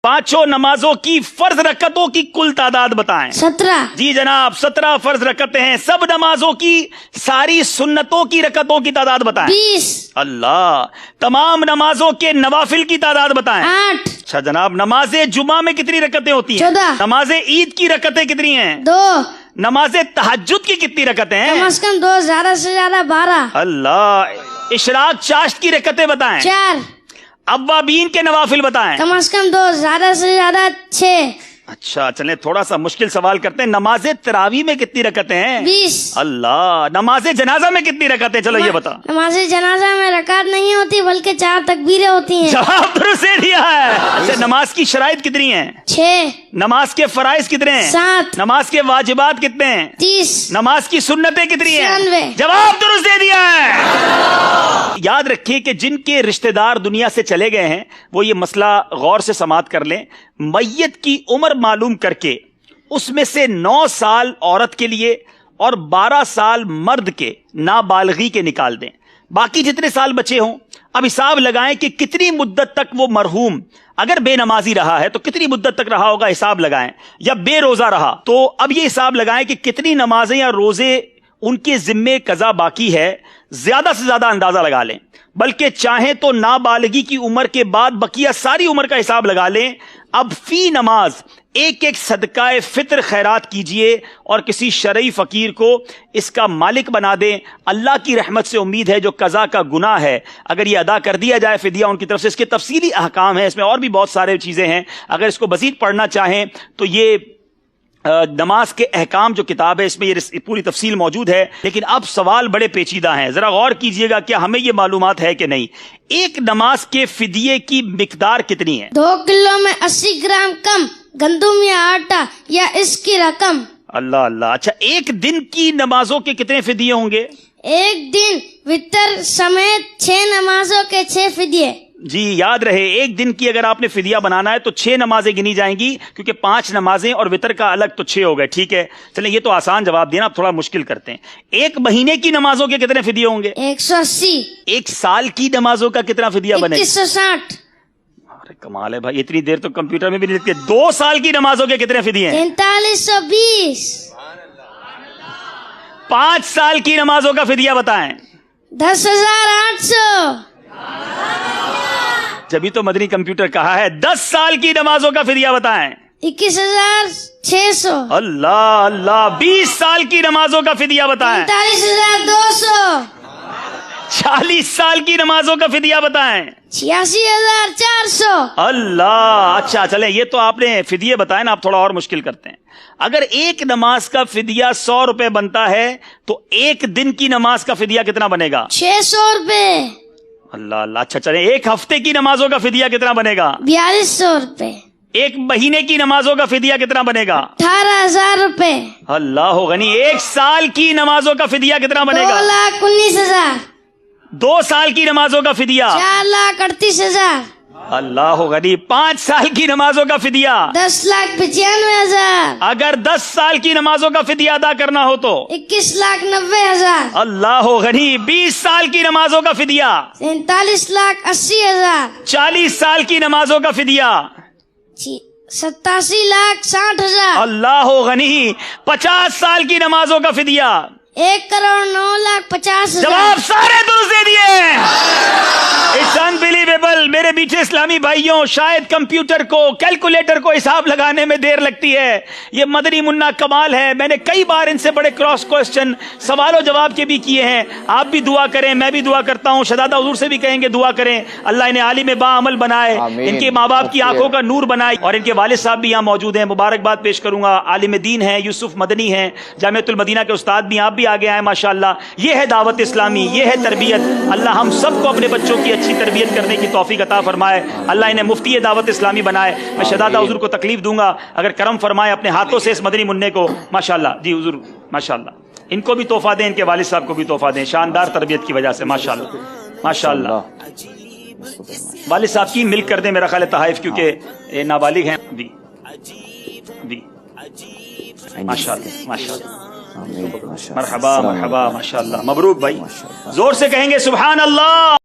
पांचों नमाजों की फर्ज रकतों की कुल तादाद बताएं। 17। जी जनाब, 17 फर्ज रकतें हैं। सब नमाजों की सारी सुन्नतों की रकतों की तादाद बताएं। 20। अल्लाह। तमाम नमाजों के नवाफिल की तादाद बताएं। 8। अच्छा जनाब, नमाज जुमा में कितनी रकतें होती हैं? 14। नमाज ईद की रकतें कितनी हैं? 2। नमाज तहज्जुद की कितनी रकतें हैं? कम से कम 2, ज्यादा से ज्यादा 12। अल्लाह। इशराक चाश्त की रकतें बताएं। 4। अव्वाबीन के नवाफिल बताएं। कम से कम 2, ज्यादा से ज्यादा 6। अच्छा चलें, थोड़ा सा मुश्किल सवाल करते हैं। नमाज तरावी में कितनी रकतें हैं? 20। अल्लाह। नमाज जनाजा में कितनी रकतें? चलो ये बता। नमाज जनाजा में रकात नहीं होती बल्कि 4 तकबीरें होती हैं। जवाब दुरुस्त दे दिया है। अच्छा, नमाज की शराइत कितनी हैं? 6। नमाज के फराइज कितने हैं? 7। नमाज के वाजिबात कितने हैं? 30। नमाज की सुन्नतें कितनी हैं? 96। जवाब दुरुस्त दे दिया है। याद रखिए कि जिनके रिश्तेदार दुनिया से चले गए हैं वो ये मसला गौर से समाअत कर लें। मैयत की उम्र मालूम करके उसमें से 9 साल औरत के लिए और 12 साल मर्द के नाबालगी के निकाल दें। बाकी जितने साल बचे हों अब हिसाब लगाएं कि कितनी मुद्दत तक वो मरहूम अगर बेनमाजी रहा है तो कितनी मुद्दत तक रहा होगा, हिसाब लगाएं। या बेरोजा रहा तो अब ये हिसाब लगाएं कि कितनी नमाजें या रोजे उनके जिम्मे कजा बाकी है। ज्यादा से ज्यादा अंदाजा लगा लें, बल्कि चाहें तो नाबालगी की उम्र के बाद बकिया सारी उम्र का हिसाब लगा लें। अब फी नमाज एक एक सदकाए फित्र खैरात कीजिए और किसी शरई फकीर को इसका मालिक बना दें। अल्लाह की रहमत से उम्मीद है जो कज़ा का गुनाह है अगर ये अदा कर दिया जाए फिदिया उनकी तरफ से। इसके तफसीली अहकाम है, इसमें और भी बहुत सारे चीजें हैं। अगर इसको मजीद पढ़ना चाहें तो ये नमाज के अहकाम जो किताब है इसमें ये पूरी तफसील मौजूद है। लेकिन अब सवाल बड़े पेचीदा हैं, जरा गौर कीजिएगा, क्या हमें ये मालूमात है कि नहीं। एक नमाज के फिदिये की मिकदार कितनी है? 2 किलो में 80 ग्राम कम गंदुम या आटा या इसकी रकम। अल्लाह अल्लाह। अच्छा, एक दिन की नमाजों के कितने फिदिये होंगे? एक दिन वितर समेत 6 नमाजों के 6 फिदिये। जी याद रहे, एक दिन की अगर आपने फिदिया बनाना है तो 6 नमाजें गिनी जाएंगी, क्योंकि 5 नमाजें और वितर का अलग तो 6 हो गए। ठीक है, चलें ये तो आसान जवाब दिया ना, अब थोड़ा मुश्किल करते हैं। एक महीने की नमाजों के कितने फिदिये होंगे? 180। एक साल की नमाजों का कितना फिदिया बनेगा? 2160। अरे कमाल है भाई, इतनी देर तो कंप्यूटर में भी नहीं लिखते। 2 साल की नमाजों के कितने फिदिये हैं? 4320। 5 साल की नमाजों का फिदिया बताएं। 10,800। जब तो मदनी कंप्यूटर कहा है। 10 साल की नमाजों का फिदिया बताएं। 21,600। अल्लाह अल्लाह। 20 साल की नमाजों का फिदिया बताएं। 45,200। 40 साल की नमाजों का फिदिया बताएं। 86,400। अल्लाह। अच्छा चलें, ये तो आपने फिदिये बताए ना, आप थोड़ा और मुश्किल करते हैं। अगर एक नमाज का फिदिया 100 रुपए बनता है तो एक दिन की नमाज का फिदिया कितना बनेगा? 600 रुपए। अल्लाह अल्लाह। अच्छा चलें, एक हफ्ते की नमाजों का फिदिया कितना बनेगा? 4200 रुपए। एक महीने की नमाजों का फिदिया कितना बनेगा? 18,000 रुपए। अल्लाह गनी। एक साल की नमाजों का फिदिया कितना बनेगा? 2,19,000। 2 साल की नमाजों का फिदिया? 4,38,000। अल्लाह गनी। 5 साल की नमाजों का फिदिया? 10,95,000। अगर 10 साल की नमाजों का फिदिया अदा करना हो तो? 21,90,000। अल्लाह गनी। 20 साल की नमाजों का फिदिया? 43,80,000। 40 साल की नमाजों का फिदिया? 87,60,000। अल्लाह गनी। 50 साल की नमाजों का फिदिया? 1,09,50,000। जवाब सारे दुरुस्त दे दिए। It's unbelievable. मेरे मीठे इस्लामी भाइयों, शायद कंप्यूटर को, कैलकुलेटर को हिसाब लगाने में देर लगती है, ये मदनी मुन्ना कमाल है। मैंने कई बार इनसे बड़े क्रॉस क्वेश्चन सवालों जवाब के भी किए हैं। आप भी दुआ करें, मैं भी दुआ करता हूं, शहजादा हुजूर से भी कहेंगे दुआ करें, अल्लाह इन्हें आलिम बाअमल बनाए, इनके माँ बाप की आंखों का नूर बनाए। और इनके वालिद साहब भी यहाँ मौजूद हैं, मुबारकबाद पेश करूंगा। आलिम दीन है, यूसुफ मदनी है, जामिअतुल मदीना के उस्ताद भी, आप भी आगे आए माशाअल्लाह। ये है दावत इस्लामी, ये है तरबियत। अल्लाह हम सबको अपने बच्चों की अच्छी तरबियत करने की तौफीक अता फरमाए। अल्लाह इन्हें मुफ्ती दावत इस्लामी बनाए। मैं शहजादा हुजूर को तकलीफ दूंगा अगर करम फरमाए अपने हाथों से इस मदनी मुन्ने को। माशाअल्लाह जी हुजूर, माशाअल्लाह। इनको भी तोहफा दें, इनके वालिद साहब को भी तोहफा दें, शानदार तरबियत की वजह से माशाअल्लाह माशाअल्लाह। वालिद साहब की मिल्क कर दें मेरा ख्याल है तहाइफ, क्योंकि नाबालिग हैं भी माशाअल्लाह माशाअल्लाह। मरहबा मरहबा माशाअल्लाह। मबरूक भाई, जोर से कहेंगे सुभान अल्लाह।